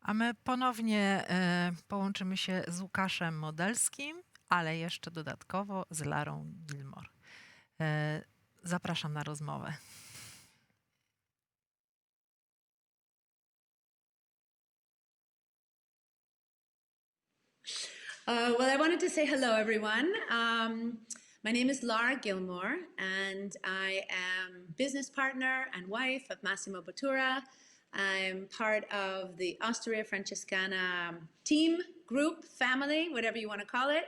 A my ponownie połączymy się z Łukaszem Modelskim, ale jeszcze dodatkowo z Larą Gilmore. Zapraszam na rozmowę. Well, I wanted to say hello, everyone. My name is Lara Gilmore, and I am business partner and wife of Massimo Bottury. I'm part of the Osteria Francescana team, group, family, whatever you want to call it.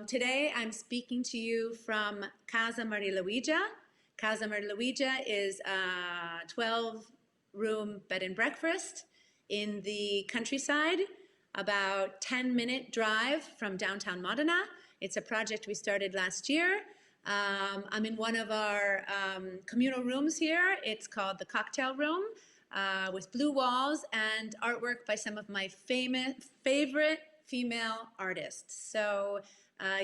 Today, I'm speaking to you from Casa Maria Luigia. Casa Maria Luigia is a 12-room bed and breakfast in the countryside, about 10-minute drive from downtown Modena. It's a project we started last year. I'm in one of our communal rooms here. It's called the Cocktail Room, with blue walls and artwork by some of my favorite female artists. So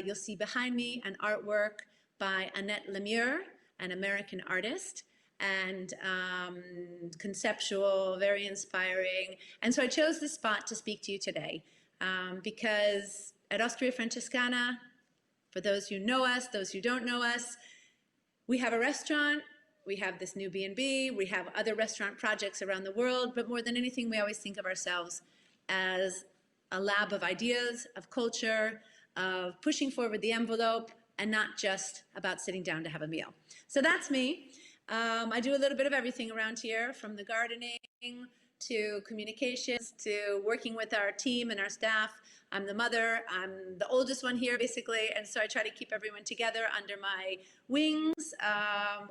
you'll see behind me an artwork by Annette Lemire, an American artist, and conceptual, very inspiring. And so I chose this spot to speak to you today because at Osteria Francescana, for those who know us, those who don't know us, we have a restaurant, we have this new B&B, we have other restaurant projects around the world, but more than anything, we always think of ourselves as a lab of ideas, of culture, of pushing forward the envelope, and not just about sitting down to have a meal. So that's me. I do a little bit of everything around here, from the gardening to communications to working with our team and our staff. I'm the mother, I'm the oldest one here basically, and so I try to keep everyone together under my wings.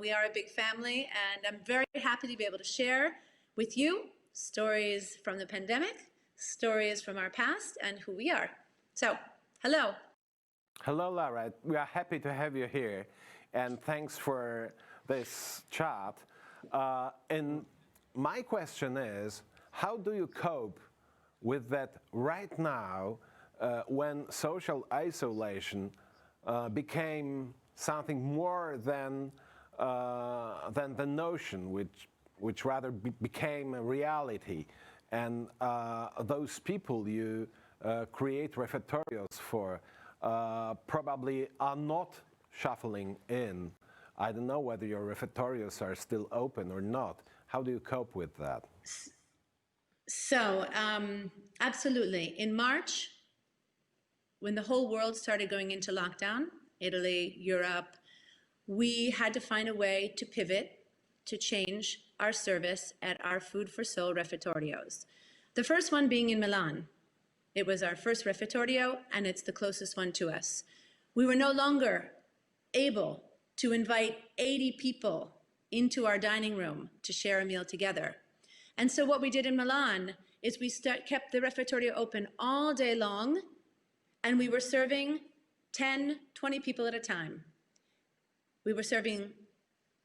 We are a big family, and I'm very happy to be able to share with you stories from the pandemic, stories from our past, and who we are. So, hello. Hello, Lara. We are happy to have you here, and thanks for this chat. And my question is, how do you cope with that right now when social isolation became something more than the notion, which rather became a reality, and those people you create refectorios for probably are not shuffling in. I don't know whether your refectorios are still open or not. How do you cope with that? So, absolutely. In March, when the whole world started going into lockdown, Italy, Europe, we had to find a way to pivot, to change our service at our Food for Soul refectorios. The first one being in Milan. It was our first refectorio, and it's the closest one to us. We were no longer able to invite 80 people into our dining room to share a meal together. And so what we did in Milan is we kept the refectorio open all day long, and we were serving 10, 20 people at a time. We were serving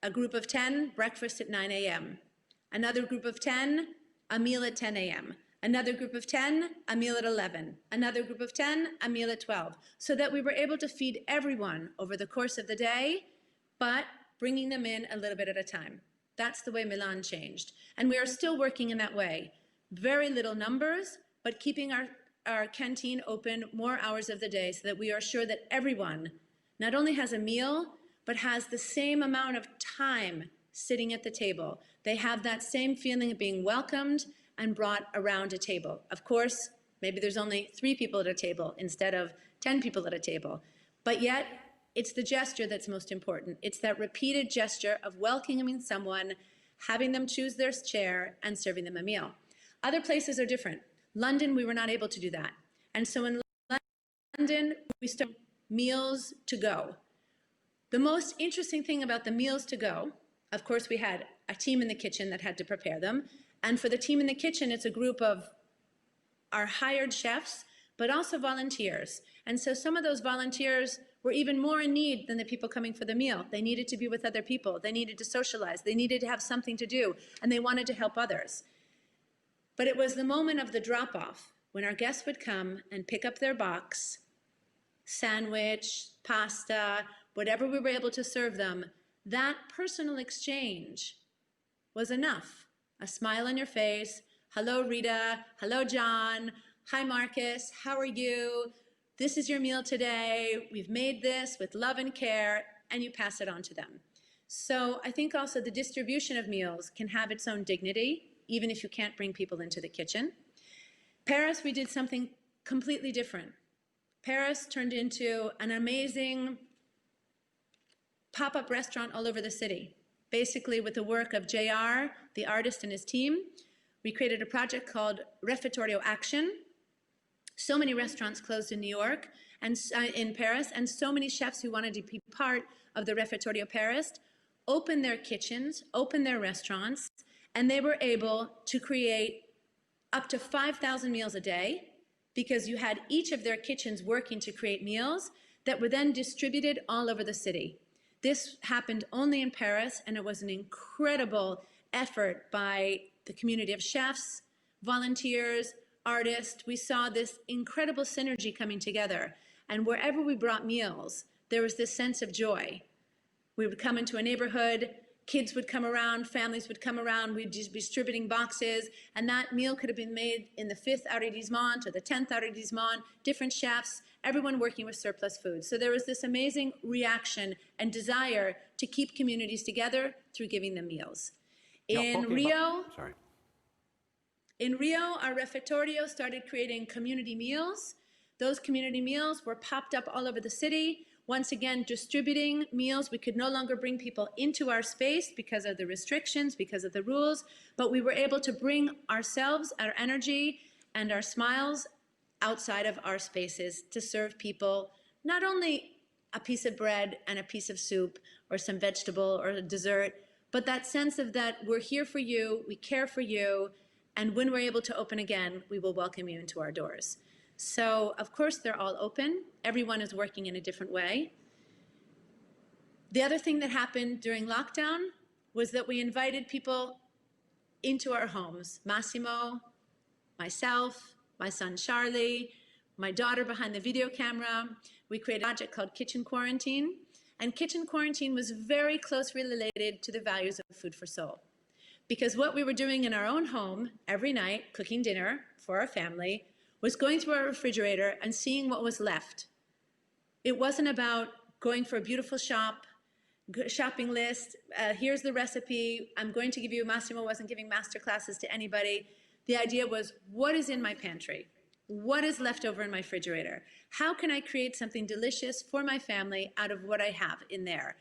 a group of 10 breakfast at 9 a.m., another group of 10 a meal at 10 a.m., another group of 10 a meal at 11, another group of 10 a meal at 12, so that we were able to feed everyone over the course of the day, but bringing them in a little bit at a time. That's the way Milan changed. And we are still working in that way. Very little numbers, but keeping our canteen open more hours of the day so that we are sure that everyone not only has a meal, but has the same amount of time sitting at the table. They have that same feeling of being welcomed and brought around a table. Of course, maybe there's only 3 people at a table instead of 10 people at a table, but yet it's the gesture that's most important. It's that repeated gesture of welcoming someone, having them choose their chair, and serving them a meal. Other places are different. London, we were not able to do that. And so in London, we started meals to go. The most interesting thing about the meals to go, of course, we had a team in the kitchen that had to prepare them. And for the team in the kitchen, it's a group of our hired chefs, but also volunteers. And so some of those volunteers were even more in need than the people coming for the meal. They needed to be with other people. They needed to socialize. They needed to have something to do, and they wanted to help others. But it was the moment of the drop-off when our guests would come and pick up their box, sandwich, pasta, whatever we were able to serve them. That personal exchange was enough. A smile on your face, Hello, Rita. Hello, John. Hi, Marcus. How are you? This is your meal today. We've made this with love and care, and you pass it on to them. So I think also the distribution of meals can have its own dignity, even if you can't bring people into the kitchen. Paris, we did something completely different. Paris turned into an amazing pop-up restaurant all over the city. Basically, with the work of JR, the artist and his team, we created a project called Refettorio Action. So many restaurants closed in New York and in Paris, and so many chefs who wanted to be part of the Refettorio Paris opened their kitchens, opened their restaurants, and they were able to create up to 5,000 meals a day, because you had each of their kitchens working to create meals that were then distributed all over the city. This happened only in Paris, and it was an incredible effort by the community of chefs, volunteers, artists. We saw this incredible synergy coming together, and wherever we brought meals, there was this sense of joy. We would come into a neighborhood, kids would come around, families would come around, we'd just be distributing boxes, and that meal could have been made in the 5th arrondissement or the 10th arrondissement, different chefs, everyone working with surplus food. So there was this amazing reaction and desire to keep communities together through giving them meals. In Rio, our Refettorio started creating community meals. Those community meals were popped up all over the city. Once again, distributing meals. We could no longer bring people into our space because of the restrictions, because of the rules, but we were able to bring ourselves, our energy, and our smiles outside of our spaces to serve people not only a piece of bread and a piece of soup or some vegetable or a dessert, but that sense of that we're here for you, we care for you, and when we're able to open again, we will welcome you into our doors. So, of course, they're all open. Everyone is working in a different way. The other thing that happened during lockdown was that we invited people into our homes. Massimo, myself, my son Charlie, my daughter behind the video camera. We created a project called Kitchen Quarantine. And Kitchen Quarantine was very closely related to the values of Food for Soul. Because what we were doing in our own home every night, cooking dinner for our family, was going through our refrigerator and seeing what was left. It wasn't about going for a beautiful shopping list. Here's the recipe. I'm going to give you, Massimo wasn't giving master classes to anybody. The idea was, what is in my pantry? What is left over in my refrigerator? How can I create something delicious for my family out of what I have in there?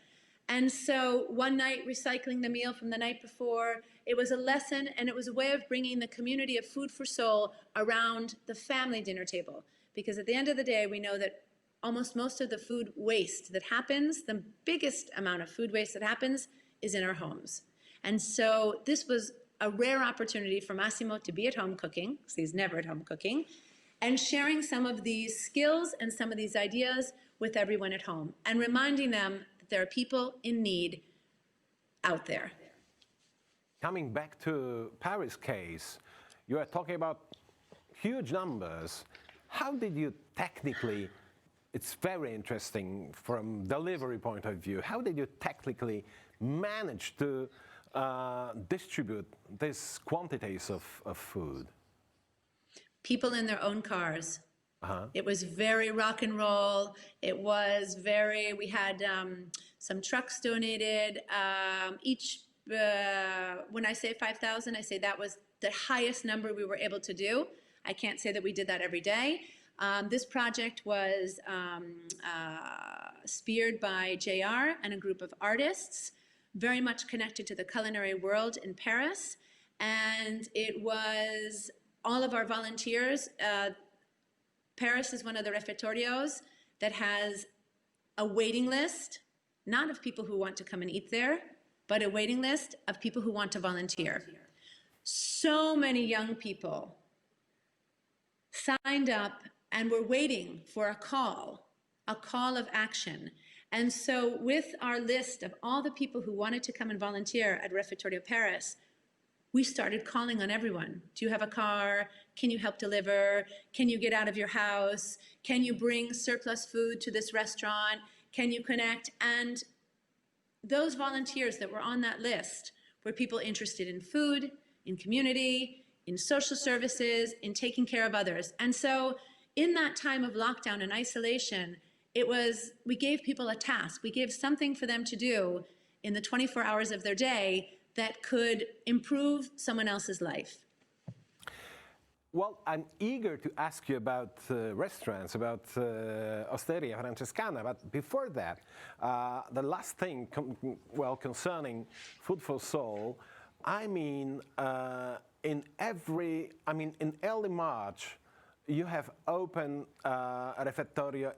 And so one night, recycling the meal from the night before, it was a lesson, and it was a way of bringing the community of Food for Soul around the family dinner table. Because at the end of the day, we know that almost most of the food waste that happens, the biggest amount of food waste that happens, is in our homes. And so this was a rare opportunity for Massimo to be at home cooking, because he's never at home cooking, and sharing some of these skills and some of these ideas with everyone at home, and reminding them that there are people in need out there. Coming back to Paris case, you are talking about huge numbers. How did you technically, it's very interesting from delivery point of view, how did you technically manage to distribute these quantities of food? People in their own cars. It was very rock and roll. It was very, we had some trucks donated. When I say 5,000, I say that was the highest number we were able to do. I can't say that we did that every day. This project was speared by JR and a group of artists, very much connected to the culinary world in Paris. And it was all of our volunteers. Paris is one of the refettorios that has a waiting list, not of people who want to come and eat there, but a waiting list of people who want to volunteer. So many young people signed up and were waiting for a call of action. And so with our list of all the people who wanted to come and volunteer at Refettorio Paris, we started calling on everyone. Do you have a car? Can you help deliver? Can you get out of your house? Can you bring surplus food to this restaurant? Can you connect? And those volunteers that were on that list were people interested in food, in community, in social services, in taking care of others. And so in that time of lockdown and isolation, we gave people a task. We gave something for them to do in the 24 hours of their day that could improve someone else's life. Well, I'm eager to ask you about restaurants, about Osteria Francescana, but before that, the last thing, concerning Food for Soul, in early March, you have opened a refectorio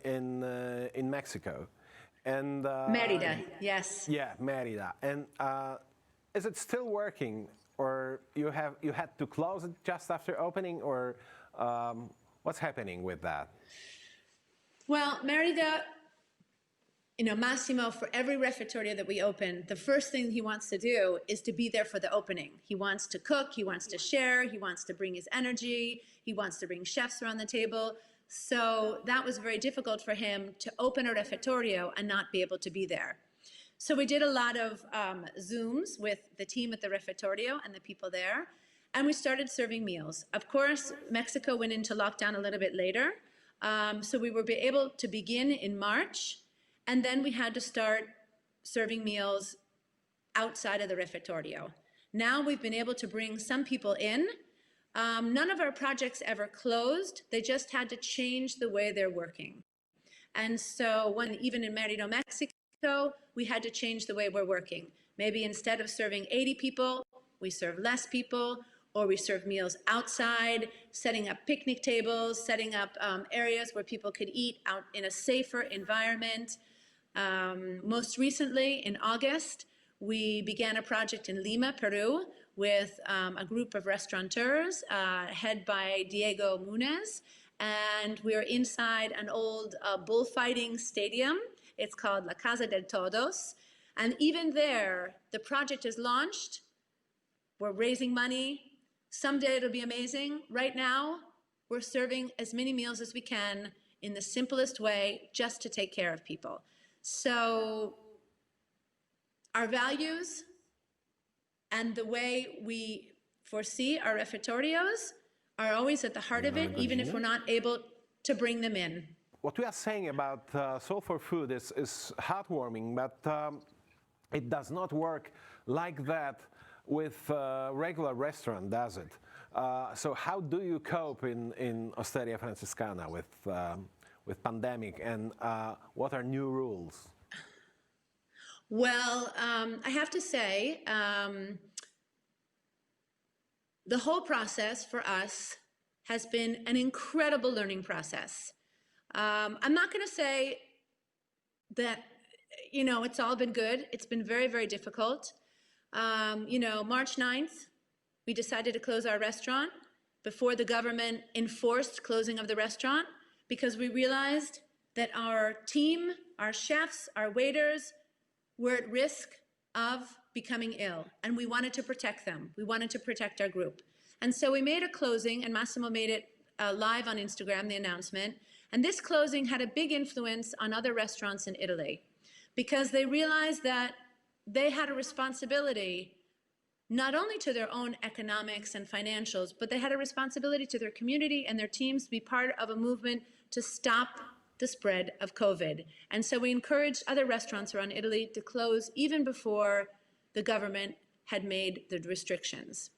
in Mexico, and Mérida, yes. Yeah, Mérida, and is it still working? Or you had to close it just after opening, or what's happening with that? Well, Mérida, Massimo, for every refectorio that we open, the first thing he wants to do is to be there for the opening. He wants to cook, he wants to share, he wants to bring his energy, he wants to bring chefs around the table. So that was very difficult for him to open a refectorio and not be able to be there. So we did a lot of Zooms with the team at the refectorio and the people there, and we started serving meals. Of course, Mexico went into lockdown a little bit later, so we were able to begin in March, and then we had to start serving meals outside of the refectorio. Now we've been able to bring some people in. None of our projects ever closed. They just had to change the way they're working. And so even in Mérida, Mexico, we had to change the way we're working. Maybe instead of serving 80 people, we serve less people, or we serve meals outside, setting up picnic tables, setting up areas where people could eat out in a safer environment. Most recently, in August, we began a project in Lima, Peru, with a group of restaurateurs, head by Diego Munez, and we're inside an old bullfighting stadium. It's called La Casa del Todos. And even there, the project is launched. We're raising money. Someday it'll be amazing. Right now, we're serving as many meals as we can in the simplest way, just to take care of people. So our values and the way we foresee our refectorios are always at the heart of it, even if we're not able to bring them in. What we are saying about Soul for Food is heartwarming, but it does not work like that with a regular restaurant, does it? So how do you cope in Osteria Francescana with pandemic, and what are new rules? Well, I have to say, the whole process for us has been an incredible learning process. I'm not going to say that, it's all been good. It's been very, very difficult. March 9th, we decided to close our restaurant before the government enforced closing of the restaurant, because we realized that our team, our chefs, our waiters were at risk of becoming ill, and we wanted to protect them. We wanted to protect our group. And so we made a closing, and Massimo made it live on Instagram, the announcement. And this closing had a big influence on other restaurants in Italy, because they realized that they had a responsibility not only to their own economics and financials, but they had a responsibility to their community and their teams to be part of a movement to stop the spread of COVID. And so we encouraged other restaurants around Italy to close even before the government had made the restrictions.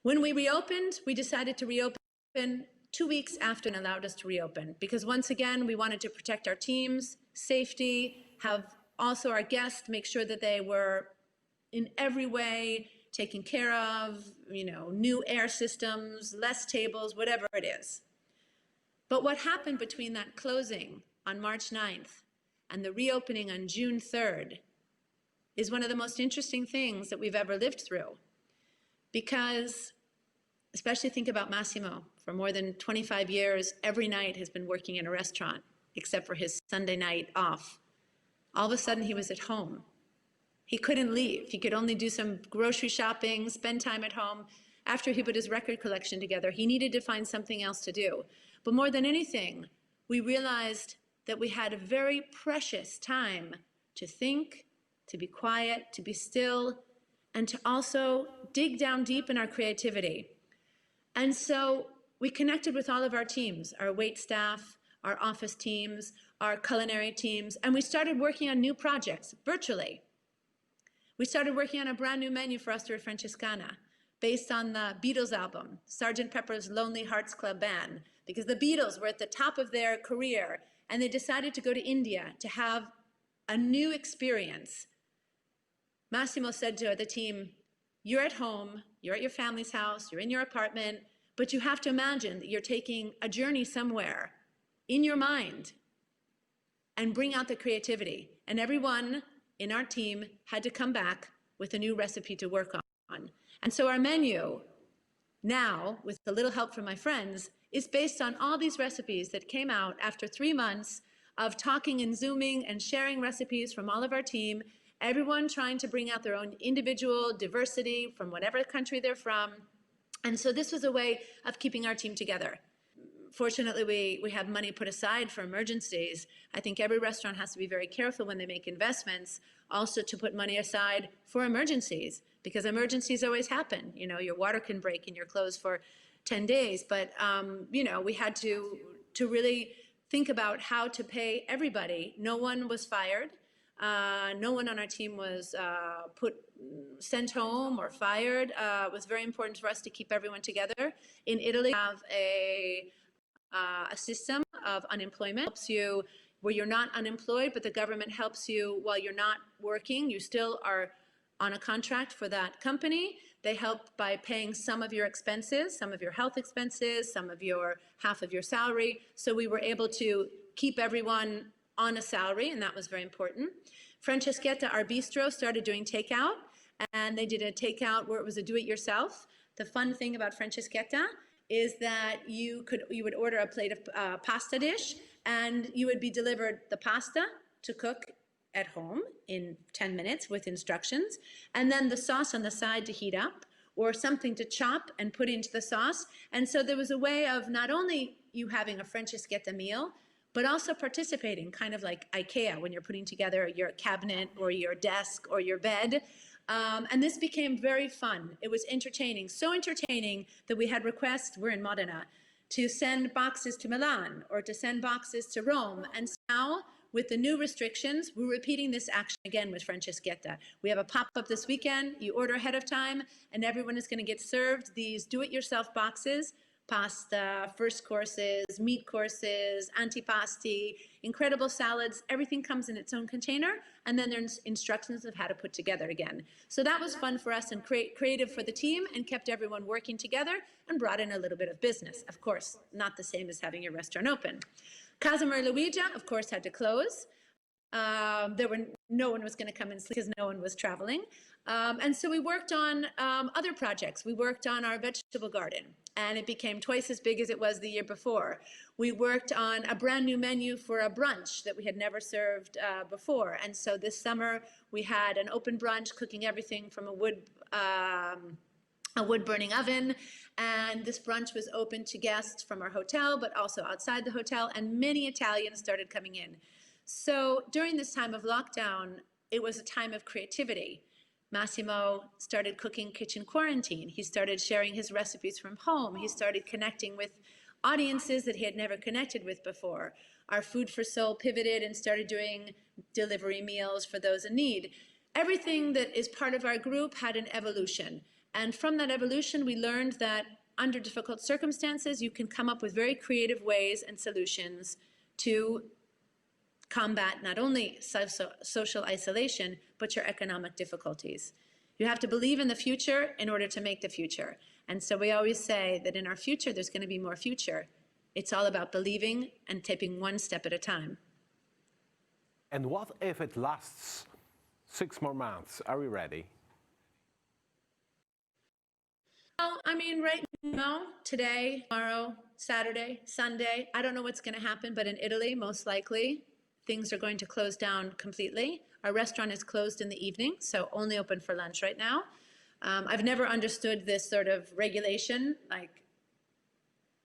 When we reopened, we decided to reopen 2 weeks after it allowed us to reopen, because once again, we wanted to protect our teams, safety, have also our guests, make sure that they were in every way taken care of, new air systems, less tables, whatever it is. But what happened between that closing on March 9th and the reopening on June 3rd is one of the most interesting things that we've ever lived through. Because, especially think about Massimo, for more than 25 years, every night has been working in a restaurant, except for his Sunday night off. All of a sudden, he was at home. He couldn't leave. He could only do some grocery shopping, spend time at home. After he put his record collection together, he needed to find something else to do. But more than anything, we realized that we had a very precious time to think, to be quiet, to be still, and to also dig down deep in our creativity. And so we connected with all of our teams, our wait staff, our office teams, our culinary teams, and we started working on new projects virtually. We started working on a brand new menu for Osteria Francescana based on the Beatles album, Sgt. Pepper's Lonely Hearts Club Band, because the Beatles were at the top of their career and they decided to go to India to have a new experience. Massimo said to the team, you're at home, you're at your family's house, you're in your apartment, but you have to imagine that you're taking a journey somewhere in your mind and bring out the creativity. And everyone in our team had to come back with a new recipe to work on. And so our menu now, with a little help from my friends, is based on all these recipes that came out after 3 months of talking and Zooming and sharing recipes from all of our team, everyone trying to bring out their own individual diversity from whatever country they're from. And so this was a way of keeping our team together. Fortunately, we have money put aside for emergencies. I think every restaurant has to be very careful when they make investments, also to put money aside for emergencies, because emergencies always happen. You know, your water can break and you're closed for 10 days. But, you know, we had to really think about how to pay everybody. No one was fired. No one on our team was sent home or fired. It was very important for us to keep everyone together. In Italy, we have a system of unemployment. Helps you where you're not unemployed, but the government helps you while you're not working. You still are on a contract for that company. They help by paying some of your expenses, some of your health expenses, some of your half of your salary. So we were able to keep everyone on a salary, and that was very important. Franceschetta, our bistro, started doing takeout, and they did a takeout where it was a do-it-yourself. The fun thing about Franceschetta is that you would order a plate of pasta dish, and you would be delivered the pasta to cook at home in 10 minutes with instructions, and then the sauce on the side to heat up, or something to chop and put into the sauce. And so there was a way of not only you having a Franceschetta meal, but also participating, kind of like IKEA when you're putting together your cabinet or your desk or your bed. And this became very fun. It was entertaining, so entertaining that we had requests, we're in Modena, to send boxes to Milan or to send boxes to Rome. And now, with the new restrictions, we're repeating this action again with Franceschetta. We have a pop-up this weekend. You order ahead of time, and everyone is going to get served these do-it-yourself boxes, pasta, first courses, meat courses, antipasti, incredible salads. Everything comes in its own container, and then there's instructions of how to put together again. So that was fun for us and creative for the team, and kept everyone working together and brought in a little bit of business. Of course, not the same as having your restaurant open. Casa Luigi, of course, had to close. No one was going to come and sleep because no one was traveling. And so we worked on other projects. We worked on our vegetable garden, and it became twice as big as it was the year before. We worked on a brand new menu for a brunch that we had never served before. And so this summer we had an open brunch, cooking everything from a wood-burning oven. And this brunch was open to guests from our hotel, but also outside the hotel, and many Italians started coming in. So during this time of lockdown, it was a time of creativity. Massimo started cooking kitchen quarantine. He started sharing his recipes from home. He started connecting with audiences that he had never connected with before. Our Food for Soul pivoted and started doing delivery meals for those in need. Everything that is part of our group had an evolution. And from that evolution, we learned that under difficult circumstances, you can come up with very creative ways and solutions to combat not only social isolation, but your economic difficulties. You have to believe in the future in order to make the future. And so we always say that in our future, there's going to be more future. It's all about believing and taking one step at a time. And what if it lasts 6 more months? Are we ready? Well, I mean, right now, today, tomorrow, Saturday, Sunday, I don't know what's going to happen, but in Italy, most likely, things are going to close down completely. Our restaurant is closed in the evening, so only open for lunch right now. I've never understood this sort of regulation, like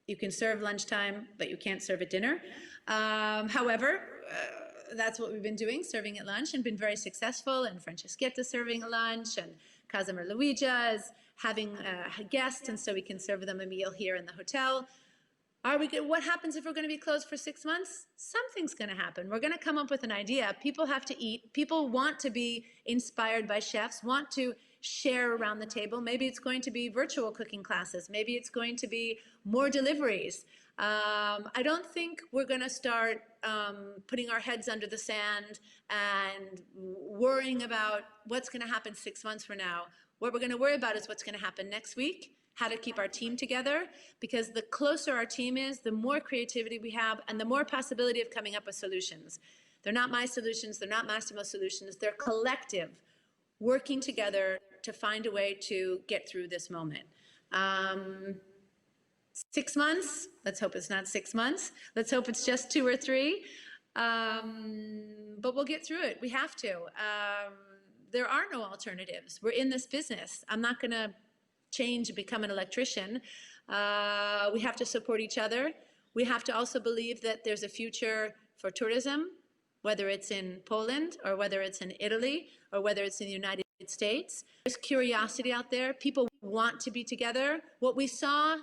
you can serve lunchtime, but you can't serve at dinner. However, that's what we've been doing, serving at lunch, and been very successful. And Franceschetta serving a lunch, and Casimir Luigia is having a guest, and so we can serve them a meal here in the hotel. Are we good? What happens if we're going to be closed for 6 months? Something's going to happen. We're going to come up with an idea. People have to eat. People want to be inspired by chefs, want to share around the table. Maybe it's going to be virtual cooking classes. Maybe it's going to be more deliveries. I don't think we're going to start putting our heads under the sand and worrying about what's going to happen 6 months from now. What we're going to worry about is what's going to happen next week, how to keep our team together, because the closer our team is, the more creativity we have and the more possibility of coming up with solutions. They're not my solutions, they're not Massimo's solutions, they're collective, working together to find a way to get through this moment. 6 months, let's hope it's not 6 months. Let's hope it's just 2 or 3. But we'll get through it, we have to. There are no alternatives. We're in this business. I'm not gonna change and become an electrician. We have to support each other. We have to also believe that there's a future for tourism, whether it's in Poland or whether it's in Italy or whether it's in the United States. There's curiosity out there. People want to be together. What we saw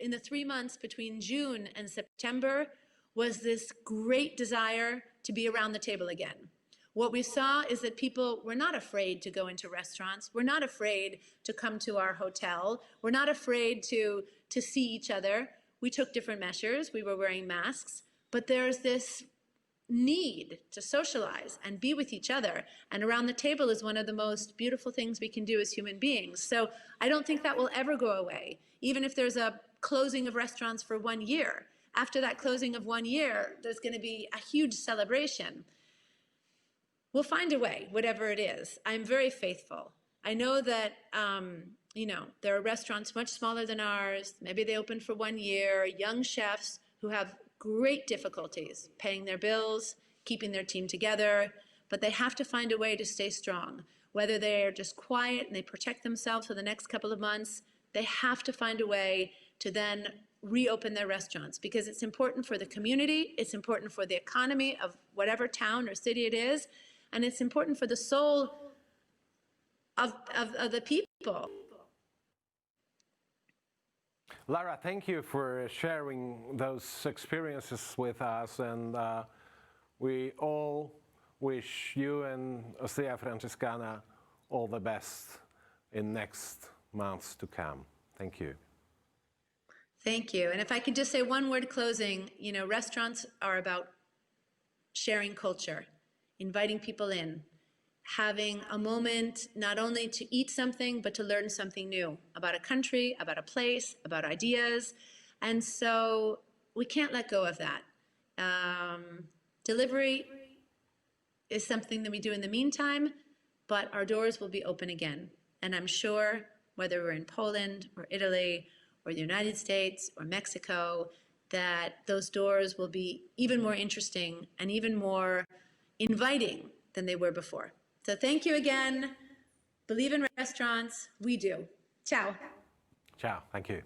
in the 3 months between June and September was this great desire to be around the table again. What we saw is that people were not afraid to go into restaurants. We're not afraid to come to our hotel. We're not afraid to see each other. We took different measures. We were wearing masks. But there's this need to socialize and be with each other. And around the table is one of the most beautiful things we can do as human beings. So I don't think that will ever go away, even if there's a closing of restaurants for 1 year. After that closing of 1 year, there's going to be a huge celebration. We'll find a way, whatever it is. I'm very faithful. I know that, there are restaurants much smaller than ours. Maybe they open for 1 year, young chefs who have great difficulties paying their bills, keeping their team together, but they have to find a way to stay strong. Whether they're just quiet and they protect themselves for the next couple of months, they have to find a way to then reopen their restaurants, because it's important for the community, it's important for the economy of whatever town or city it is, and it's important for the soul of the people. Lara, thank you for sharing those experiences with us, and we all wish you and Osteria Francescana all the best in next months to come. Thank you. Thank you. And if I could just say one word closing, restaurants are about sharing culture, inviting people in, having a moment not only to eat something, but to learn something new about a country, about a place, about ideas. And so we can't let go of that. Delivery is something that we do in the meantime, but our doors will be open again. And I'm sure whether we're in Poland or Italy or the United States or Mexico, that those doors will be even more interesting and even more inviting than they were before. So thank you again. Believe in restaurants. We do. Ciao. Ciao. Thank you.